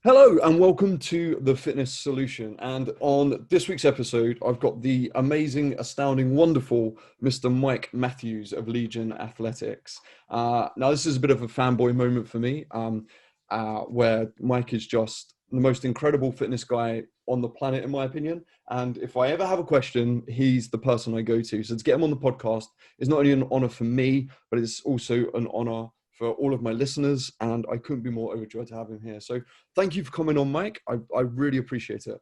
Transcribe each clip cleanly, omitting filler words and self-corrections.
Hello and welcome to The Fitness Solution. And on this week's episode, I've got the amazing, astounding, wonderful Mr. Mike Matthews of Legion Athletics. Now, this is a bit of a fanboy moment for me, where Mike is just the most incredible fitness guy on the planet, in my opinion. And if I ever have a question, he's the person I go to. So to get him on the podcast is not only an honor for me, but it's also an honor for all of my listeners. And I couldn't be more overjoyed to have him here. So thank you for coming on, Mike. I really appreciate it.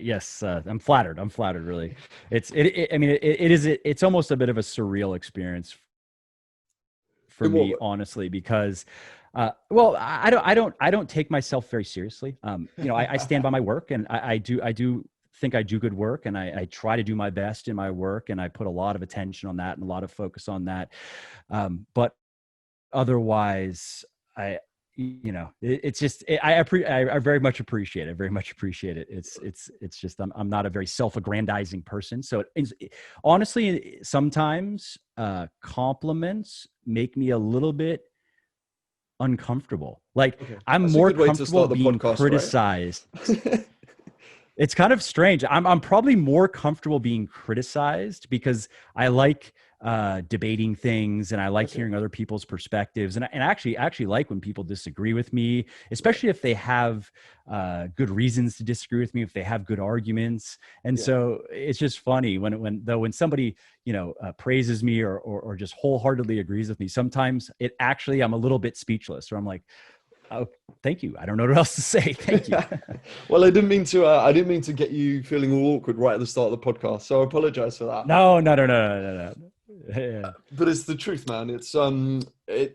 Yes, I'm flattered. I'm flattered. Really, I mean, it is. It's almost a bit of a surreal experience for In what me, way? honestly, because, well, I don't take myself very seriously. I stand by my work, and I do think I do good work, and I try to do my best in my work, and I put a lot of attention on that and a lot of focus on that. But otherwise, it's just I very much appreciate it. Very much appreciate it. It's just I'm not a very self-aggrandizing person. So honestly, sometimes compliments make me a little bit uncomfortable. Like, Okay, I'm that's a more good way to comfortable start the being podcast, right? criticized. It's kind of strange. I'm probably more comfortable being criticized because I like debating things, and I like Okay, hearing other people's perspectives, and actually like when people disagree with me, yeah, especially if they have good reasons to disagree with me, if they have good arguments. And yeah. so it's just funny when somebody praises me or just wholeheartedly agrees with me. Sometimes I'm a little bit speechless, or I'm like, oh, thank you. I don't know what else to say. Thank you. Well, I didn't mean to. I didn't mean to get you feeling all awkward right at the start of the podcast, so I apologize for that. No, no, no, no, no, no, no. Yeah. But it's the truth, man.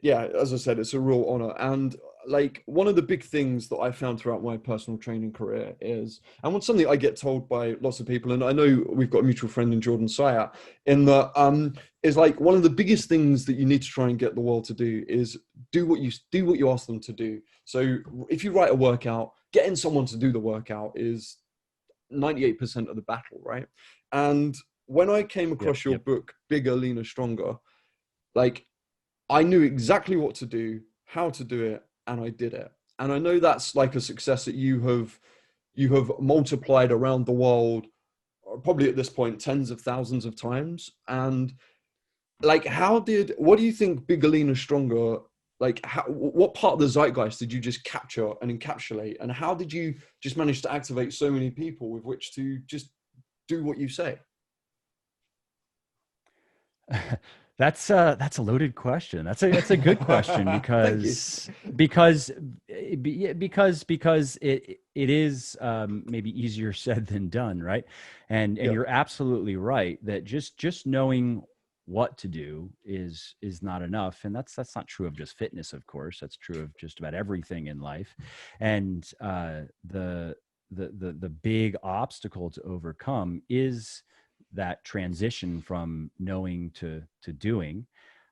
Yeah, as I said, it's a real honor. And like one of the big things that I found throughout my personal training career is, and what's something I get told by lots of people, and I know we've got a mutual friend in Jordan Sayat, in that is like one of the biggest things that you need to try and get the world to do is do what you ask them to do. So if you write a workout, getting someone to do the workout is 98% of the battle, right? And when I came Yep. across your Yep. book, Bigger, Leaner, Stronger, like I knew exactly what to do, how to do it, and I did it. And I know that's like a success that you have multiplied around the world, probably at this point tens of thousands of times. And like, what do you think Bigger, Leaner, Stronger? Like, what part of the zeitgeist did you just capture and encapsulate? And how did you just manage to activate so many people with which to just do what you say? That's a loaded question. That's a good question Thank you. because it is maybe easier said than done, right? And Yeah. you're absolutely right that just knowing what to do is not enough, and that's not true of just fitness, of course. That's true of just about everything in life. And the big obstacle to overcome is that transition from knowing to doing.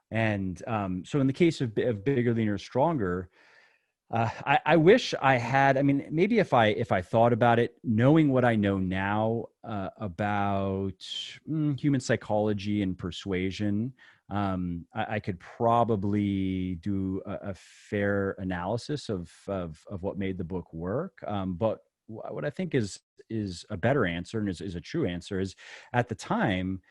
And so in the case of Bigger, Leaner, Stronger, I wish I had. I mean, maybe if I thought about it, knowing what I know now about human psychology and persuasion, I could probably do a fair analysis of what made the book work. But what I think is a better answer, and is a true answer, is at the time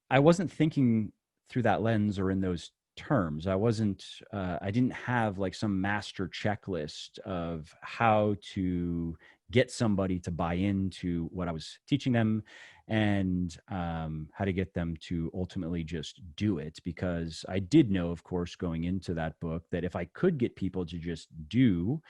I wasn't thinking through that lens or in those terms. I didn't have like some master checklist of how to get somebody to buy into what I was teaching them, and how to get them to ultimately just do it. Because I did know, of course, going into that book, that if I could get people to just do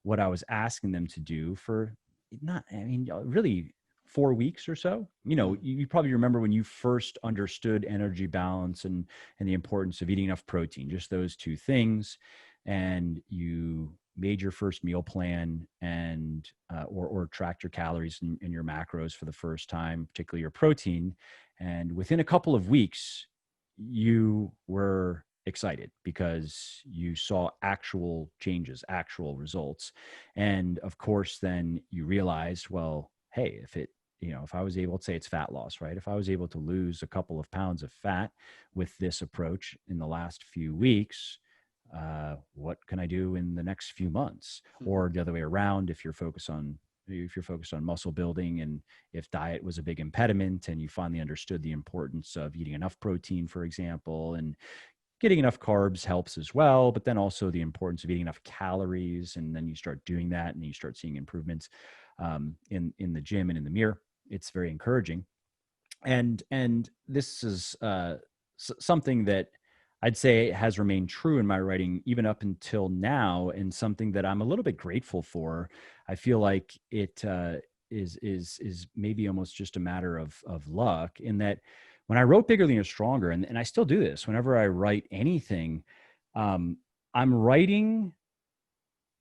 what I was asking them to do for not, I mean, really 4 weeks or so. Mm. You probably remember when you first understood energy balance and the importance of eating enough protein, just those two things, and you made your first meal plan, and or tracked your calories and your macros for the first time, particularly your protein. And within a couple of weeks, you were excited because you saw actual changes, actual results. And of course, then you realized, well, hey, if I was able to say, it's fat loss, right? If I was able to lose a couple of pounds of fat with this approach in the last few weeks, what can I do in the next few months? Or the other way around, if you're focused on muscle building, and if diet was a big impediment and you finally understood the importance of eating enough protein, for example, and getting enough carbs helps as well, but then also the importance of eating enough calories, and then you start doing that and you start seeing improvements in the gym and in the mirror. It's very encouraging. And this is something that I'd say has remained true in my writing even up until now, and something that I'm a little bit grateful for. I feel like it is maybe almost just a matter of luck, in that when I wrote Bigger, Leaner, Stronger, and I still do this whenever I write anything, I'm writing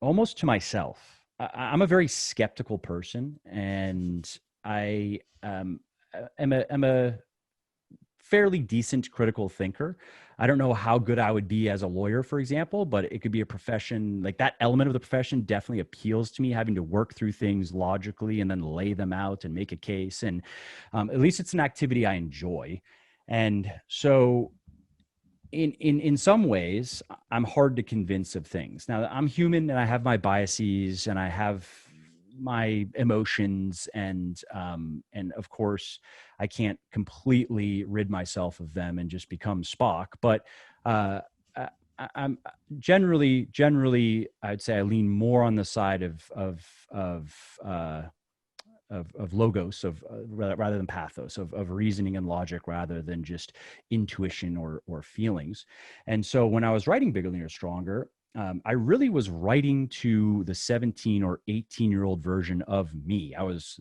almost to myself. I'm a very skeptical person, and I am a fairly decent critical thinker. I don't know how good I would be as a lawyer, for example, but it could be a profession, like that element of the profession definitely appeals to me, having to work through things logically and then lay them out and make a case. And at least it's an activity I enjoy. And so in some ways, I'm hard to convince of things. Now, I'm human and I have my biases and I have my emotions, and of course I can't completely rid myself of them and just become Spock. But I'm generally, I'd say I lean more on the side of logos, rather than pathos, of reasoning and logic, rather than just intuition or feelings. And so when I was writing Bigger, Leaner, Stronger, I really was writing to the 17 or 18-year-old version of me. I was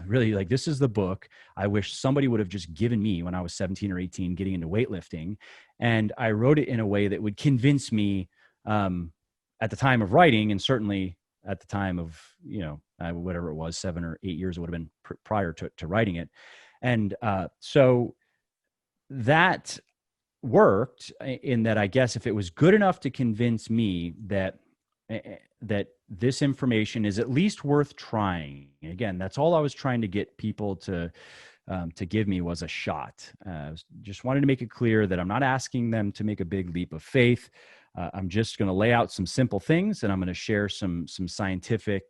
really like, this is the book I wish somebody would have just given me when I was 17 or 18 getting into weightlifting. And I wrote it in a way that would convince me at the time of writing, and certainly at the time of, whatever it was, 7 or 8 years, it would have been prior to writing it. And so that worked, in that I guess if it was good enough to convince me that this information is at least worth trying. Again, that's all I was trying to get people to give me, was a shot. Just wanted to make it clear that I'm not asking them to make a big leap of faith. I'm just going to lay out some simple things, and I'm going to share some scientific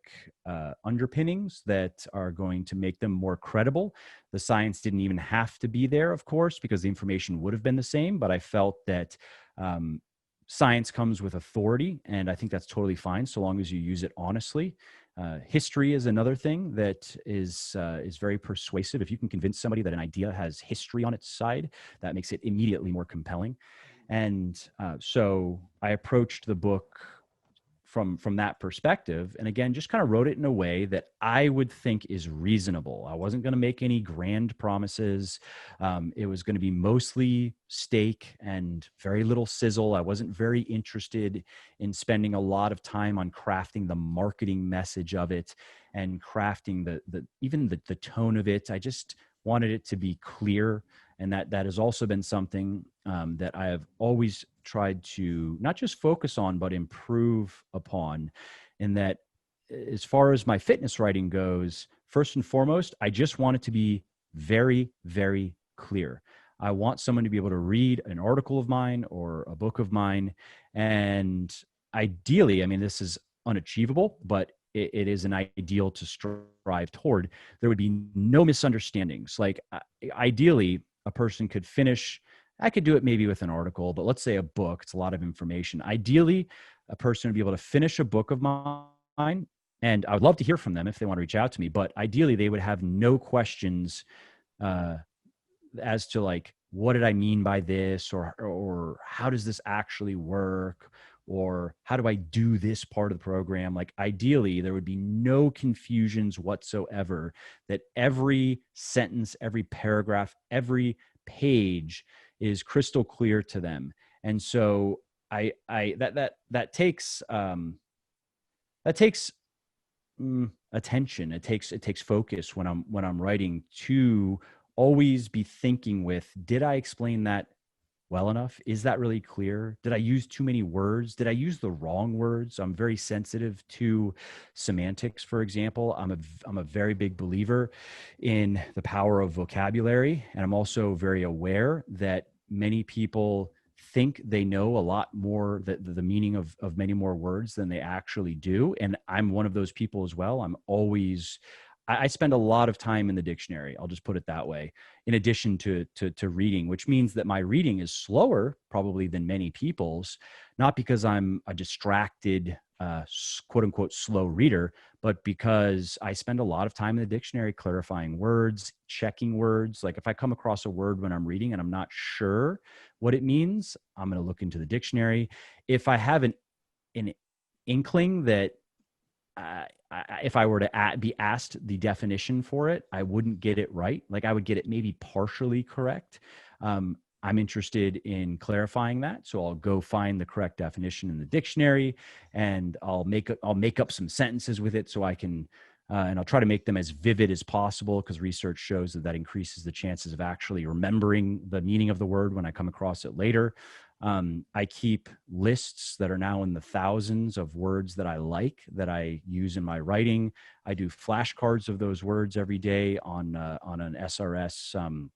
underpinnings that are going to make them more credible. The science didn't even have to be there, of course, because the information would have been the same. But I felt that science comes with authority, and I think that's totally fine so long as you use it honestly. History is another thing that is very persuasive. If you can convince somebody that an idea has history on its side, that makes it immediately more compelling. And so I approached the book from that perspective, and again, just kind of wrote it in a way that I would think is reasonable. I wasn't going to make any grand promises. It was going to be mostly steak and very little sizzle. I wasn't very interested in spending a lot of time on crafting the marketing message of it and crafting the tone of it. I just wanted it to be clear. And that has also been something that I have always tried to not just focus on, but improve upon. In that, as far as my fitness writing goes, first and foremost, I just want it to be very, very clear. I want someone to be able to read an article of mine or a book of mine. And ideally, I mean, this is unachievable, but it is an ideal to strive toward. There would be no misunderstandings. Like, ideally, a person could finish, I could do it maybe with an article, but let's say a book, it's a lot of information. Ideally, a person would be able to finish a book of mine, and I would love to hear from them if they want to reach out to me, but ideally they would have no questions as to like, what did I mean by this? Or how does this actually work? Or how do I do this part of the program? Like, ideally, there would be no confusions whatsoever, that every sentence, every paragraph, every page is crystal clear to them. And so that takes attention. It takes focus when I'm writing, to always be thinking with, did I explain that well enough? Is that really clear? Did I use too many words? Did I use the wrong words? I'm very sensitive to semantics, for example. I'm a very big believer in the power of vocabulary. And I'm also very aware that many people think they know a lot more, the meaning of many more words than they actually do. And I'm one of those people as well. I spend a lot of time in the dictionary. I'll just put it that way, in addition to reading, which means that my reading is slower probably than many people's, not because I'm a distracted, quote unquote, slow reader, but because I spend a lot of time in the dictionary clarifying words, checking words. Like if I come across a word when I'm reading and I'm not sure what it means, I'm going to look into the dictionary. If I have an inkling that if I were to be asked the definition for it, I wouldn't get it right. Like I would get it maybe partially correct. I'm interested in clarifying that, so I'll go find the correct definition in the dictionary, and I'll make up some sentences with it, so I can, and I'll try to make them as vivid as possible, because research shows that increases the chances of actually remembering the meaning of the word when I come across it later. I keep lists that are now in the thousands of words that I like, that I use in my writing. I do flashcards of those words every day on an SRS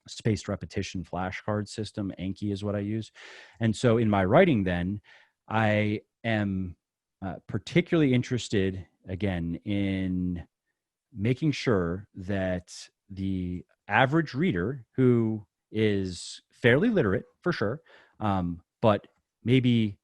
spaced repetition flashcard system. Anki is what I use. And so in my writing, then, I am particularly interested, again, in making sure that the average reader, who is fairly literate for sure, but maybe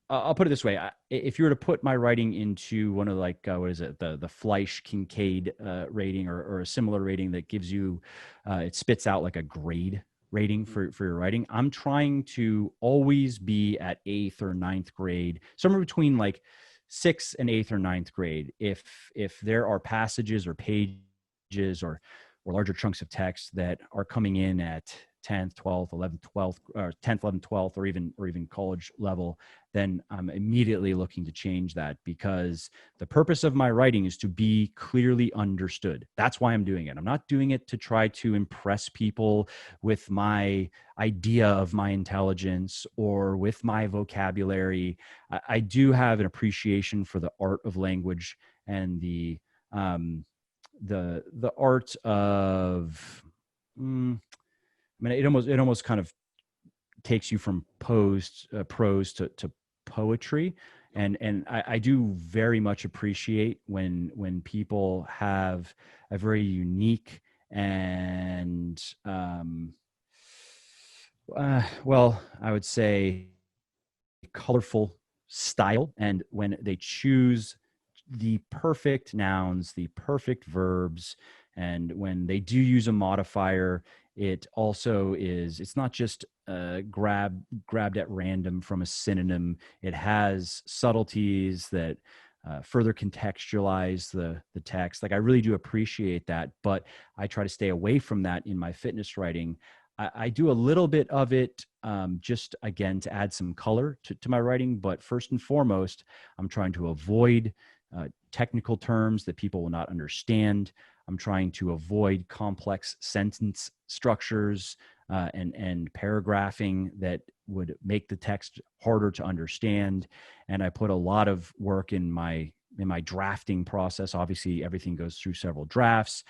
I'll put it this way: if you were to put my writing into one of what is it, the Fleisch Kincaid rating, or a similar rating that gives you, it spits out like a grade rating for your writing. I'm trying to always be at 8th or 9th grade, somewhere between like 6th and 8th or 9th grade. If there are passages or pages or larger chunks of text that are coming in at 10th, 12th, 11th, 12th, or 10th, 11th, 12th, or even college level, then I'm immediately looking to change that, because the purpose of my writing is to be clearly understood. That's why I'm doing it. I'm not doing it to try to impress people with my idea of my intelligence or with my vocabulary. I do have an appreciation for the art of language and the art of, I mean, it almost kind of takes you from prose to poetry, and I do very much appreciate when people have a very unique and well, I would say colorful style, and when they choose the perfect nouns, the perfect verbs, and when they do use a modifier, it also it's not just grabbed at random from a synonym. It has subtleties that further contextualize the text. Like I really do appreciate that, but I try to stay away from that in my fitness writing. I do a little bit of it, just again to add some color to my writing, but first and foremost, I'm trying to avoid technical terms that people will not understand. I'm trying to avoid complex sentence structures and paragraphing that would make the text harder to understand. And I put a lot of work in my drafting process. Obviously, everything goes through several drafts,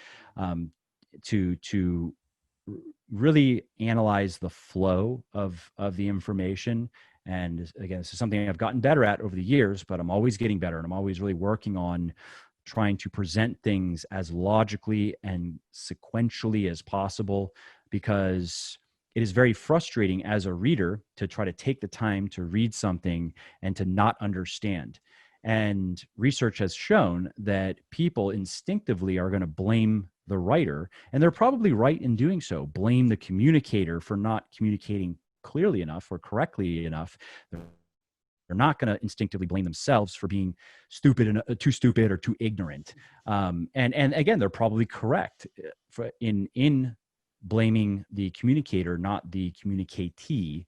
to really analyze the flow of the information. And again, this is something I've gotten better at over the years, but I'm always getting better, and I'm always really working on trying to present things as logically and sequentially as possible, because it is very frustrating as a reader to try to take the time to read something and to not understand. And research has shown that people instinctively are going to blame the writer, and they're probably right in doing so. Blame the communicator for not communicating clearly enough or correctly enough. They're not going to instinctively blame themselves for being stupid and too stupid or too ignorant. And again, they're probably correct in blaming the communicator, not the communicatee.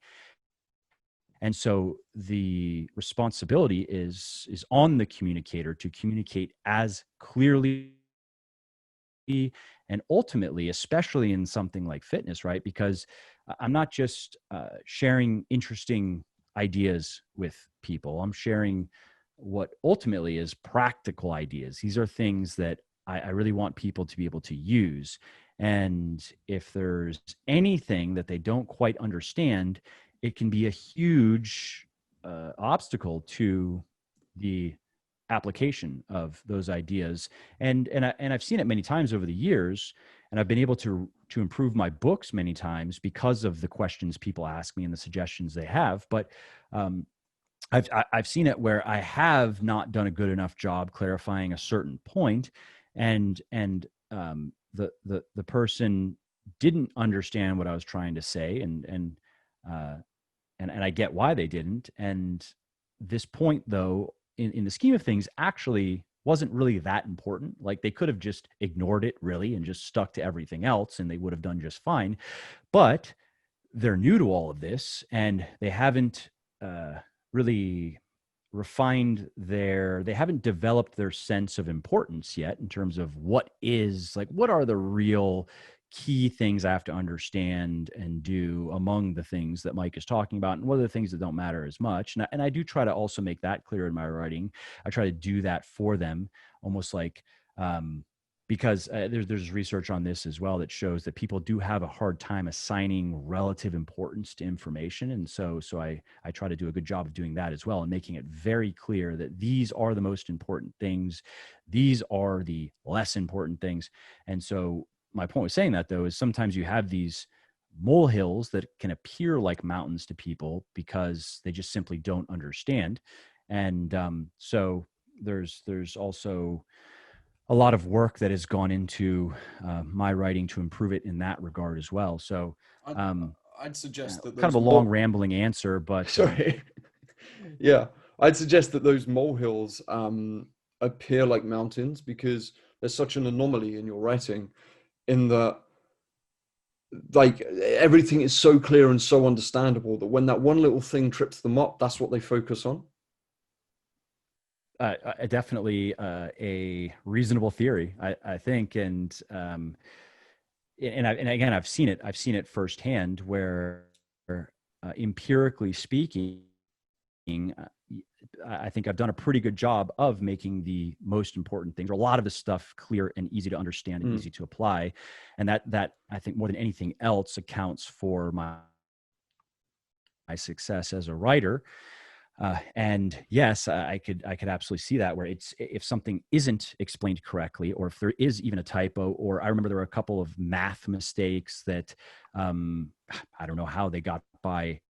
And so the responsibility is on the communicator to communicate as clearly and ultimately, especially in something like fitness, right? Because I'm not just sharing interesting ideas with people. I'm sharing what ultimately is practical ideas. These are things that I really want people to be able to use. And if there's anything that they don't quite understand, it can be a huge obstacle to the application of those ideas. And I've seen it many times over the years, and I've been able to improve my books many times because of the questions people ask me and the suggestions they have. But I've seen it where I have not done a good enough job clarifying a certain point, and the person didn't understand what I was trying to say, and I get why they didn't. And this point, though, in the scheme of things, actually wasn't really that important. Like, they could have just ignored it really and just stuck to everything else, and they would have done just fine. But they're new to all of this, and they haven't really they haven't developed their sense of importance yet in terms of what are the real key things I have to understand and do among the things that Mike is talking about, and what are the things that don't matter as much. And I do try to also make that clear in my writing. I try to do that for them, almost like, because there's research on this as well that shows that people do have a hard time assigning relative importance to information. And so I try to do a good job of doing that as well, and making it very clear that these are the most important things. These are the less important things. And so my point with saying that, though, is sometimes you have these molehills that can appear like mountains to people because they just simply don't understand. And so there's also a lot of work that has gone into my writing to improve it in that regard as well. So I'd suggest that kind of a long rambling answer, but sorry. Yeah, I'd suggest that those molehills appear like mountains because there's such an anomaly in your writing, in that like everything is so clear and so understandable that when that one little thing trips them up, that's what they focus on. Definitely a reasonable theory, I think, and again, I've seen it firsthand where, empirically speaking, I think I've done a pretty good job of making the most important things, or a lot of the stuff, clear and easy to understand and easy to apply, and that I think more than anything else accounts for my success as a writer. And yes, I could absolutely see that, where if something isn't explained correctly, or if there is even a typo, or I remember there were a couple of math mistakes that I don't know how they got by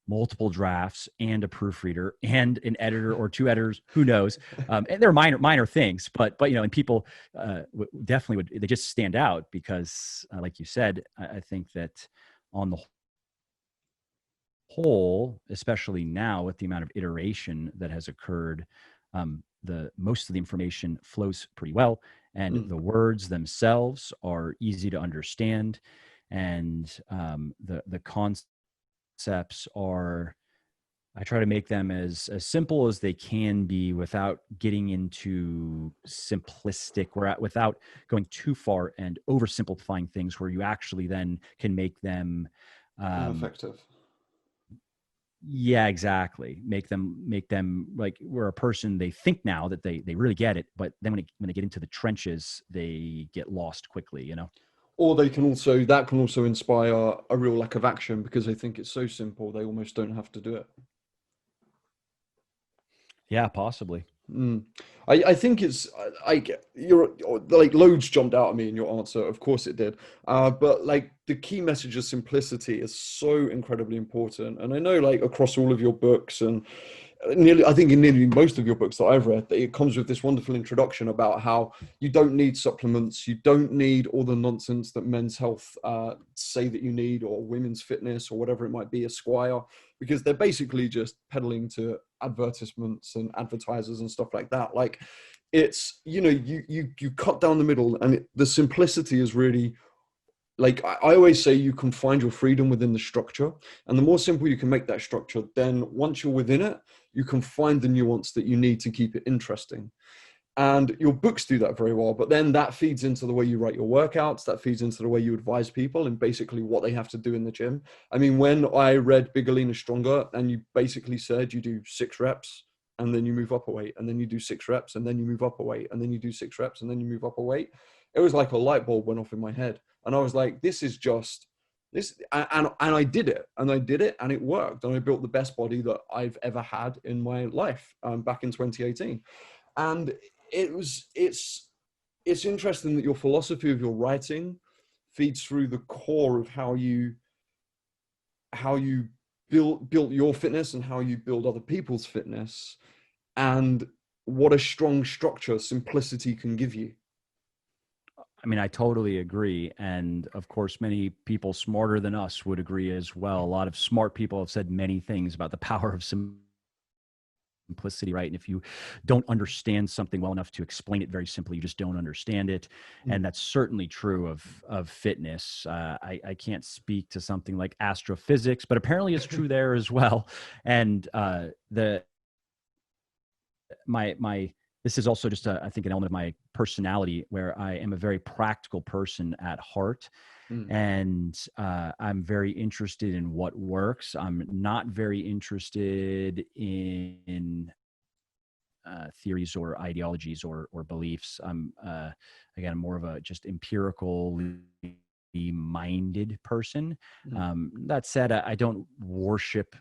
multiple drafts and a proofreader and an editor or two editors, who knows? And they're minor things, but and people definitely they just stand out because, like you said, I think that on the whole, especially now with the amount of iteration that has occurred, the most of the information flows pretty well, and the words themselves are easy to understand, and the concepts are, I try to make them as simple as they can be without getting into simplistic, without going too far and oversimplifying things, where you actually then can make them effective. Yeah, exactly. Make them like, where a person, they think now that they really get it, but then when they get into the trenches, they get lost quickly, Or that can also inspire a real lack of action because they think it's so simple they almost don't have to do it. Yeah, possibly. I think it's you're like, loads jumped out at me in your answer. Of course it did, but like the key message of simplicity is so incredibly important. And I know, like, across all of your books, and I think in nearly most of your books that I've read, that it comes with this wonderful introduction about how you don't need supplements, you don't need all the nonsense that Men's Health say that you need, or Women's Fitness, or whatever it might be, Esquire, because they're basically just peddling to advertisements and advertisers and stuff like that. Like, it's, you cut down the middle, and the simplicity is really, like, I always say, you can find your freedom within the structure, and the more simple you can make that structure, then once you're within it, you can find the nuance that you need to keep it interesting. And your books do that very well, but then that feeds into the way you write your workouts, that feeds into the way you advise people and basically what they have to do in the gym. I mean, when I read Bigger, Leaner, Stronger, and you basically said you do 6 reps and then you move up a weight, and then you do 6 reps and then you move up a weight, and then you do 6 reps and then you move up a weight, it was like a light bulb went off in my head. And I was like, this And I did it, and it worked, and I built the best body that I've ever had in my life, back in 2018. And it's interesting that your philosophy of your writing feeds through the core of how you built your fitness and how you build other people's fitness, and what a strong structure simplicity can give you. I mean, I totally agree. And of course, many people smarter than us would agree as well. A lot of smart people have said many things about the power of simplicity, right? And if you don't understand something well enough to explain it very simply, you just don't understand it. And that's certainly true of fitness. I can't speak to something like astrophysics, but apparently it's true there as well. And my this is also just I think an element of my personality, where I am a very practical person at heart. And I'm very interested in what works. I'm not very interested in theories or ideologies or beliefs. I'm again more of a just empirical minded person. That said, I don't worship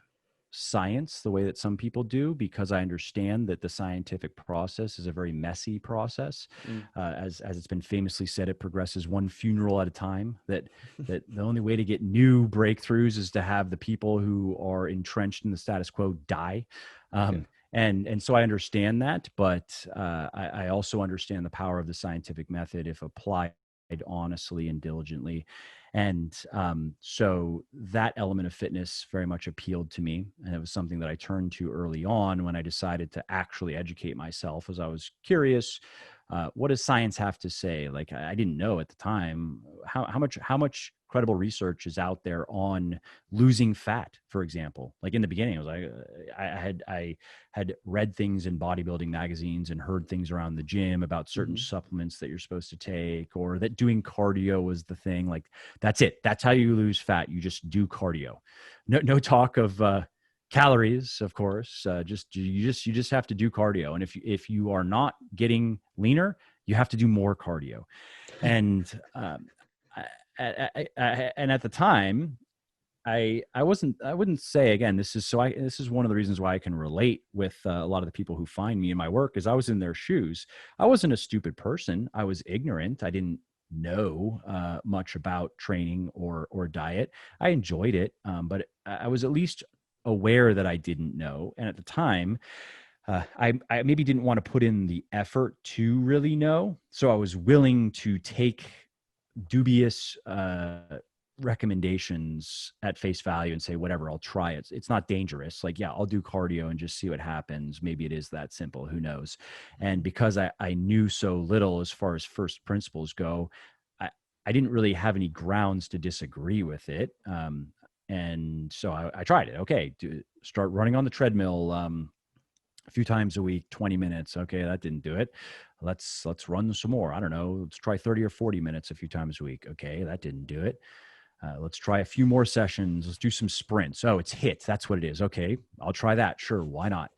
science the way that some people do, because I understand that the scientific process is a very messy process. As it's been famously said, it progresses one funeral at a time. That the only way to get new breakthroughs is to have the people who are entrenched in the status quo die. And so I understand that, but I also understand the power of the scientific method if applied honestly and diligently. And so that element of fitness very much appealed to me. And it was something that I turned to early on when I decided to actually educate myself, as I was curious, what does science have to say? Like, I didn't know at the time how much credible research is out there on losing fat, for example. Like in the beginning, I was like, I had read things in bodybuilding magazines and heard things around the gym about certain supplements that you're supposed to take, or that doing cardio was the thing. Like, that's it. That's how you lose fat. You just do cardio. No talk of calories, of course. You just have to do cardio. And if you are not getting leaner, you have to do more cardio. And and at the time, I wouldn't say, again, this is one of the reasons why I can relate with a lot of the people who find me in my work, is I was in their shoes. I wasn't a stupid person. I was ignorant. I didn't know much about training or diet. I enjoyed it, but I was at least aware that I didn't know. And at the time, I maybe didn't want to put in the effort to really know. So I was willing to take dubious recommendations at face value and say, whatever, I'll try it. It's not dangerous. Like, yeah, I'll do cardio and just see what happens. Maybe it is that simple. Who knows? And because I knew so little as far as first principles go, I didn't really have any grounds to disagree with it. And so I tried it. Okay, start running on the treadmill a few times a week, 20 minutes. Okay, that didn't do it. Let's run some more. I don't know. Let's try 30 or 40 minutes a few times a week. Okay, that didn't do it. Let's try a few more sessions. Let's do some sprints. Oh, it's HIIT. That's what it is. Okay, I'll try that. Sure, why not?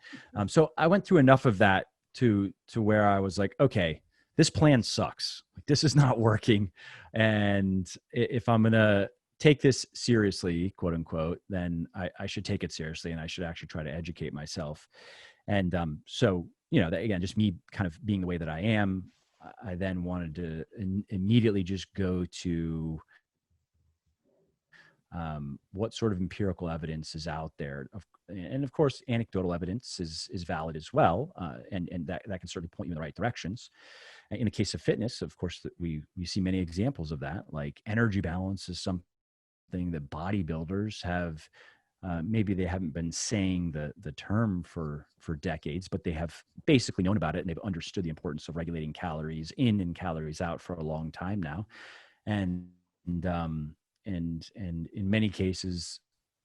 So I went through enough of that to where I was like, okay, this plan sucks. Like, this is not working. And if I'm gonna take this seriously, quote unquote, then I should take it seriously, and I should actually try to educate myself. And so, again, just me kind of being the way that I am, I then wanted to immediately just go to what sort of empirical evidence is out there. And of course, anecdotal evidence is valid as well. And that can certainly point you in the right directions. In the case of fitness, of course, that we see many examples of that. Like, energy balance is something that bodybuilders have. Maybe they haven't been saying the term for decades, but they have basically known about it, and they've understood the importance of regulating calories in and calories out for a long time now. And in many cases,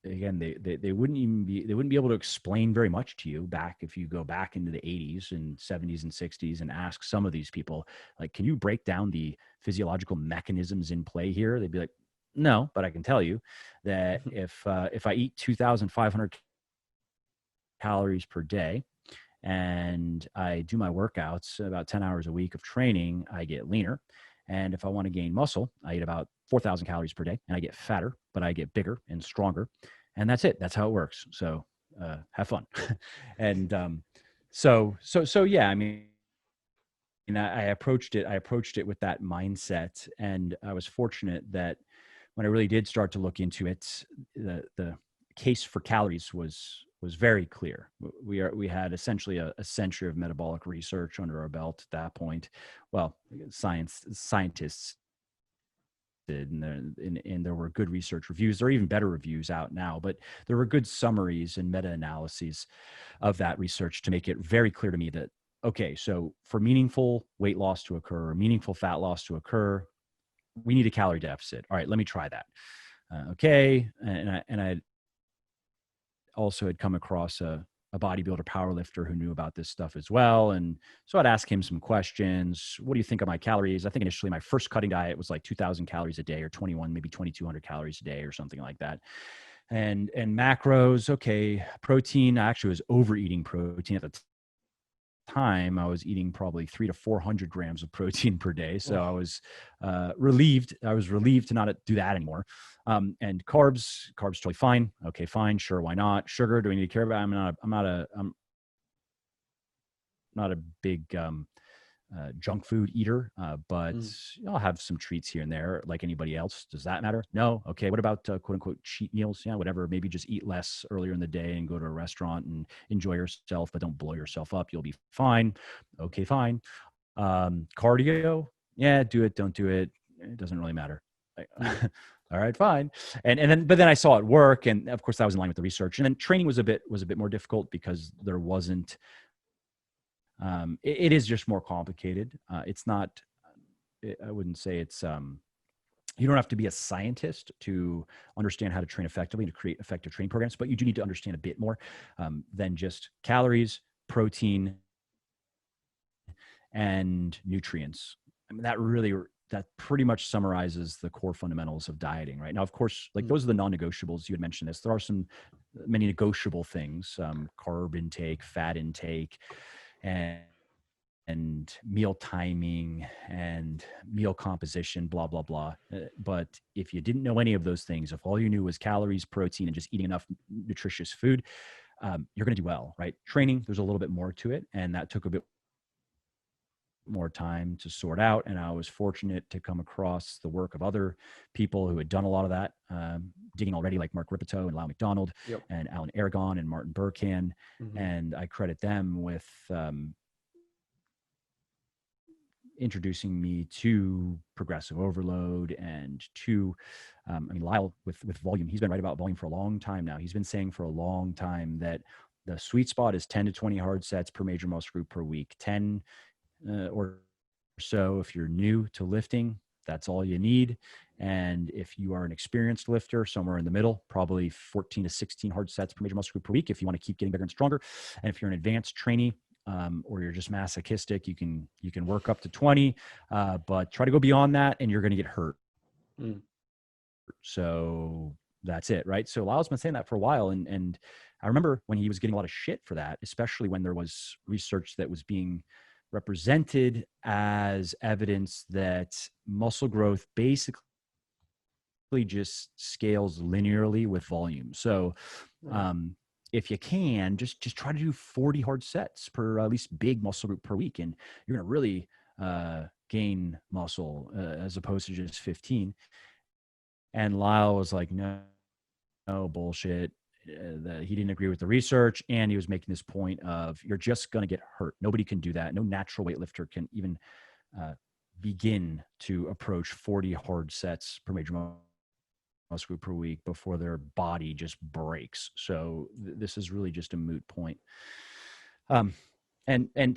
again, they wouldn't be able to explain very much to you back if you go back into the 80s and 70s and 60s and ask some of these people, like, can you break down the physiological mechanisms in play here? They'd be like, no, but I can tell you that if I eat 2,500 calories per day and I do my workouts about 10 hours a week of training, I get leaner. And if I want to gain muscle, I eat about 4,000 calories per day, and I get fatter, but I get bigger and stronger. And that's it. That's how it works. So have fun. And so yeah, I mean, and I approached it with that mindset. And I was fortunate that when I really did start to look into it, the case for calories was very clear. We had essentially a century of metabolic research under our belt at that point. Well, scientists did, and there were good research reviews. There are even better reviews out now, but there were good summaries and meta-analyses of that research to make it very clear to me that, okay, so for meaningful weight loss to occur, or meaningful fat loss to occur, we need a calorie deficit. All right, let me try that. Okay, and I also had come across a bodybuilder powerlifter who knew about this stuff as well. And so I'd ask him some questions. What do you think of my calories? I think initially my first cutting diet was like 2,000 calories a day, or 21, maybe 2,200 calories a day or something like that. And macros, okay, protein, I actually was overeating protein at the time. I was eating probably 300 to 400 grams of protein per day. So I was relieved. I was relieved to not do that anymore. And carbs totally fine. Okay, fine, sure, why not? Sugar, do we need to care about? I'm not a big junk food eater, but I'll have some treats here and there like anybody else. Does that matter? No. Okay. What about quote unquote cheat meals? Yeah, whatever. Maybe just eat less earlier in the day and go to a restaurant and enjoy yourself, but don't blow yourself up. You'll be fine. Okay, fine. Cardio. Yeah, do it. Don't do it. It doesn't really matter. All right, fine. But then I saw it work. And of course that was in line with the research. And then training was a bit more difficult because there wasn't, it is just more complicated. It's not, I wouldn't say it's, you don't have to be a scientist to understand how to train effectively, to create effective training programs, but you do need to understand a bit more than just calories, protein, and nutrients. I mean, that pretty much summarizes the core fundamentals of dieting, right? Now, of course, like those are the non-negotiables. You had mentioned this. There are many negotiable things, carb intake, fat intake, and meal timing and meal composition, blah, blah, blah. But if you didn't know any of those things, if all you knew was calories, protein, and just eating enough nutritious food, you're going to do well, right? Training, there's a little bit more to it. And that took a bit more time to sort out. And I was fortunate to come across the work of other people who had done a lot of that digging already, like Mark Ripito and Lyle McDonald and Alan Aragon and Martin Burkhan. And I credit them with introducing me to progressive overload and to, I mean, Lyle with volume, he's been right about volume for a long time now. He's been saying for a long time that the sweet spot is 10 to 20 hard sets per major muscle group per week, 10 or so. If you're new to lifting, that's all you need. And if you are an experienced lifter, somewhere in the middle, probably 14 to 16 hard sets per major muscle group per week if you want to keep getting bigger and stronger. And if you're an advanced trainee, or you're just masochistic, you can work up to 20, but try to go beyond that and you're going to get hurt. So that's it, right? So Lyle's been saying that for a while. And I remember when he was getting a lot of shit for that, especially when there was research that was being represented as evidence that muscle growth basically just scales linearly with volume. So, if you can, just try to do 40 hard sets per at least big muscle group per week, and you're going to really gain muscle as opposed to just 15. And Lyle was like, no bullshit. He didn't agree with the research, and he was making this point of you're just going to get hurt. Nobody can do that. No natural weightlifter can even begin to approach 40 hard sets per major muscle group per week before their body just breaks. So this is really just a moot point. And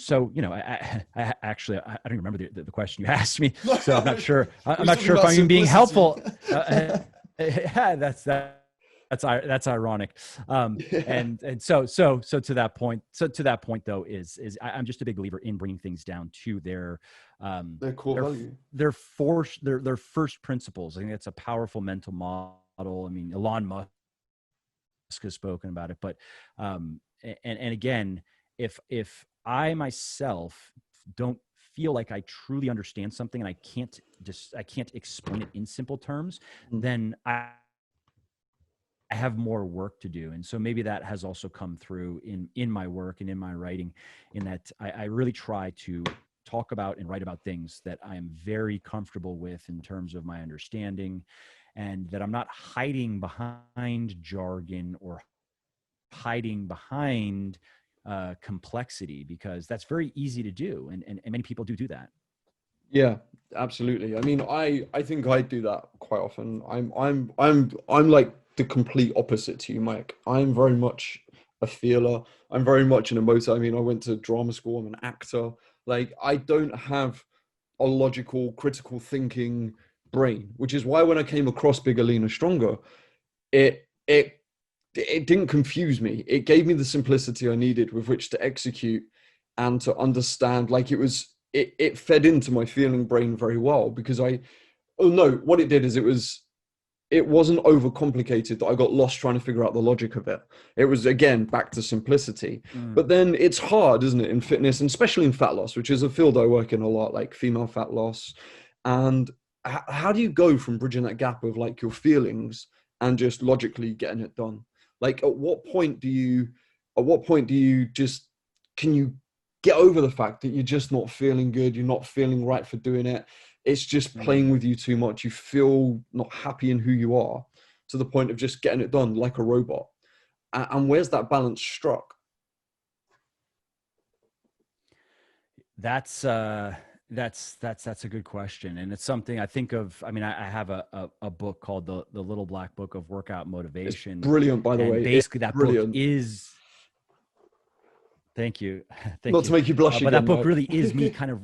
so, you know, I actually, I don't remember the question you asked me, so I'm not sure. I'm not sure if I'm even being helpful. That's ironic. And so to that point though, is I'm just a big believer in bringing things down to their core value, their first principles. I think that's a powerful mental model. I mean, Elon Musk has spoken about it, but and again, if I myself don't feel like I truly understand something and I can't explain it in simple terms, then I have more work to do. And so maybe that has also come through in my work and in my writing, in that I really try to talk about and write about things that I am very comfortable with in terms of my understanding, and that I'm not hiding behind jargon or hiding behind complexity, because that's very easy to do. And many people do that. Yeah, absolutely. I mean, I think I do that quite often. I'm like the complete opposite to you, Mike. I'm very much a feeler. I'm very much an emoter. I mean, I went to drama school. I'm an actor. Like, I don't have a logical, critical thinking brain, which is why when I came across Bigger, Leaner, Stronger, it it it didn't confuse me. It gave me the simplicity I needed with which to execute and to understand. Like, it fed into my feeling brain very well, because oh no, what it did is it wasn't overcomplicated that I got lost trying to figure out the logic of it. It was, again, back to simplicity. But then it's hard, isn't it, in fitness, and especially in fat loss, which is a field I work in a lot, like female fat loss. And how do you go from bridging that gap of like your feelings and just logically getting it done? Like, at what point do you just, can you get over the fact that you're just not feeling good, you're not feeling right for doing it, it's just playing with you too much, you feel not happy in who you are, to the point of just getting it done like a robot? And where's that balance struck? That's a good question, and it's something I think of. I mean, I have a book called the Little Black Book of Workout It's Motivation, brilliant, by the and way. It's basically that book brilliant. is. Thank you, thank Not to you. make you blush But that again, book Mike. really is me, kind of.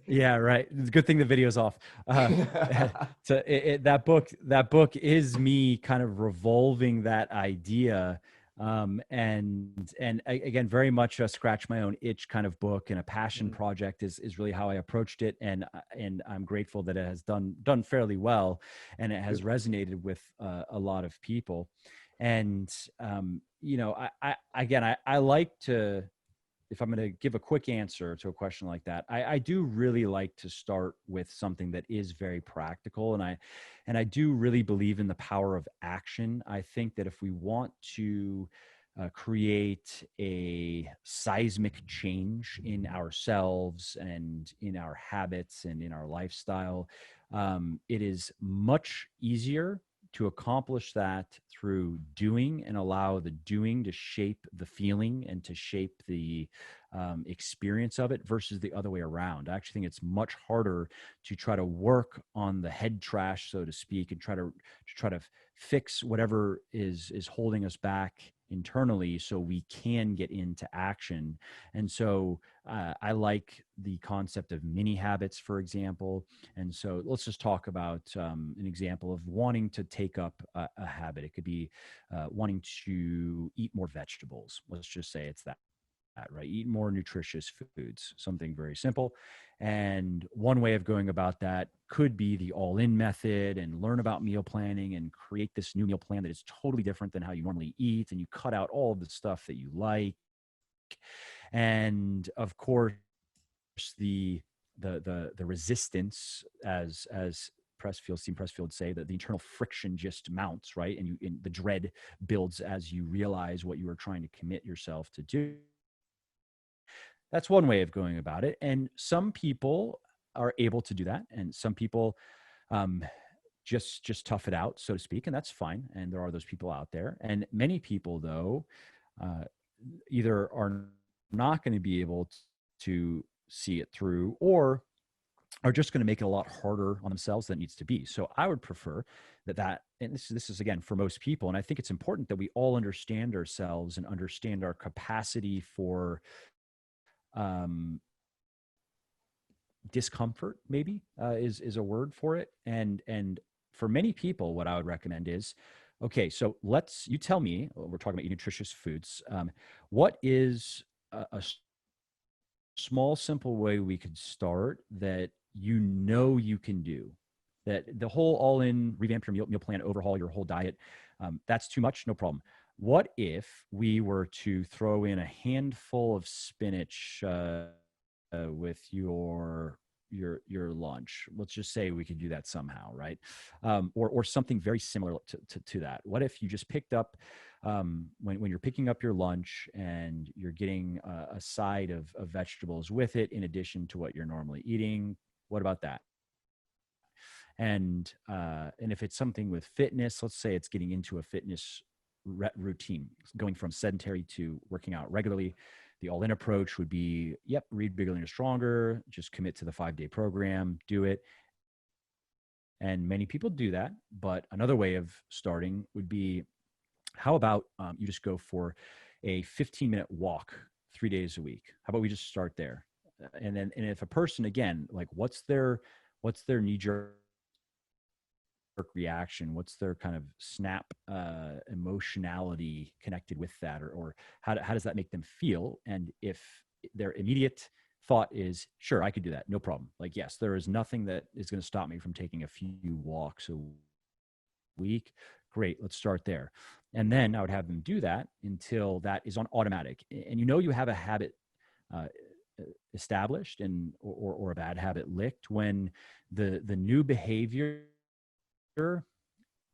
Yeah, right. It's a good thing the video's off. So that book is me kind of revolving that idea, again, very much a scratch my own itch kind of book, and a passion project is really how I approached it, and I'm grateful that it has done fairly well, and it has resonated with a lot of people. And I like to, if I'm going to give a quick answer to a question like that, I do really like to start with something that is very practical, and I do really believe in the power of action. I think that if we want to create a seismic change in ourselves and in our habits and in our lifestyle, it is much easier to accomplish that through doing, and allow the doing to shape the feeling and to shape the experience of it, versus the other way around. I actually think it's much harder to try to work on the head trash, so to speak, and try to fix whatever is holding us back internally, so we can get into action. And so I like the concept of mini habits, for example. And so let's just talk about an example of wanting to take up a habit. It could be wanting to eat more vegetables. Let's just say it's that, right? Eat more nutritious foods, something very simple. And one way of going about that could be the all-in method, and learn about meal planning and create this new meal plan that is totally different than how you normally eat. And you cut out all of the stuff that you like. And of course, the resistance, as Steve Pressfield say, that the internal friction just mounts, right? And the dread builds as you realize what you are trying to commit yourself to do. That's one way of going about it. And some people are able to do that, and some people just tough it out, so to speak, and that's fine. And there are those people out there. And many people, though, either are not going to be able to see it through, or are just going to make it a lot harder on themselves than it needs to be. So I would prefer and this is again for most people, and I think it's important that we all understand ourselves and understand our capacity for discomfort, maybe is a word for it. And for many people, what I would recommend is, okay, so you tell me, we're talking about nutritious foods. What is a small, simple way we could start that you can do? That the whole all-in revamp your meal plan, overhaul your whole diet, that's too much? No problem. What if we were to throw in a handful of spinach with your lunch. Let's just say we could do that somehow, right? Or something very similar to that. What if you just picked up when you're picking up your lunch and you're getting a side of vegetables with it in addition to what you're normally eating? What about that? And if it's something with fitness, let's say it's getting into a fitness routine, going from sedentary to working out regularly. The all-in approach would be, yep, read Bigger, Leaner, Stronger, just commit to the 5-day program, do it. And many people do that. But another way of starting would be, how about you just go for a 15-minute walk 3 days a week? How about we just start there? And if a person, again, like what's their knee-jerk reaction, what's their kind of snap emotionality connected with that, or how does that make them feel? And if their immediate thought is, sure, I could do that, no problem, like, yes, there is nothing that is going to stop me from taking a few walks a week, great, let's start there. And then I would have them do that until that is on automatic, and you have a habit established, and or a bad habit licked when the new behavior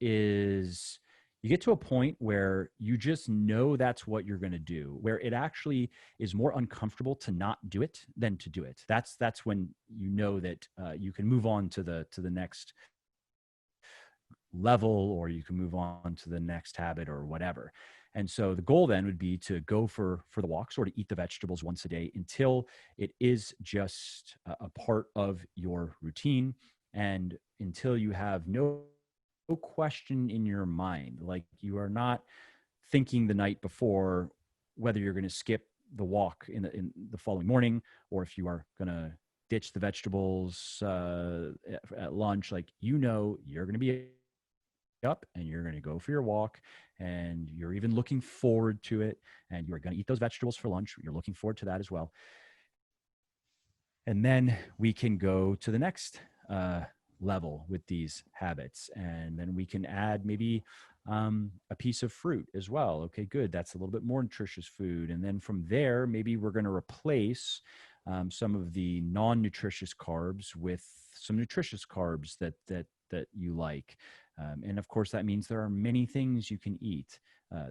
is, you get to a point where you just know that's what you're going to do, where it actually is more uncomfortable to not do it than to do it. That's when you know that you can move on to the next level, or you can move on to the next habit or whatever. And so the goal then would be to go for the walks or to eat the vegetables once a day until it is just a part of your routine, and until you have no question in your mind, like you are not thinking the night before whether you're going to skip the walk in the following morning, or if you are going to ditch the vegetables at lunch. Like, you're going to be up and you're going to go for your walk, and you're even looking forward to it, and you're going to eat those vegetables for lunch. You're looking forward to that as well. And then we can go to the next level with these habits, and then we can add maybe a piece of fruit as well. Okay, good, that's a little bit more nutritious food. And then from there, maybe we're going to replace some of the non-nutritious carbs with some nutritious carbs that you like. And of course, that means there are many things you can eat.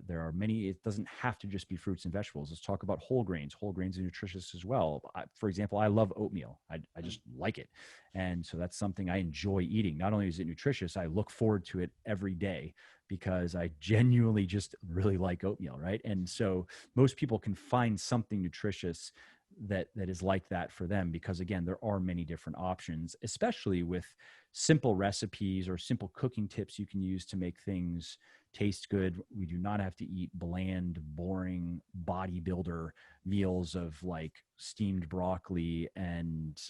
There are many, it doesn't have to just be fruits and vegetables. Let's talk about whole grains. Whole grains are nutritious as well. For example, I love oatmeal. I just like it. And so that's something I enjoy eating. Not only is it nutritious, I look forward to it every day because I genuinely just really like oatmeal, right? And so most people can find something nutritious that is like that for them, because again, there are many different options, especially with simple recipes or simple cooking tips you can use to make things taste good. We do not have to eat bland, boring bodybuilder meals of like steamed broccoli and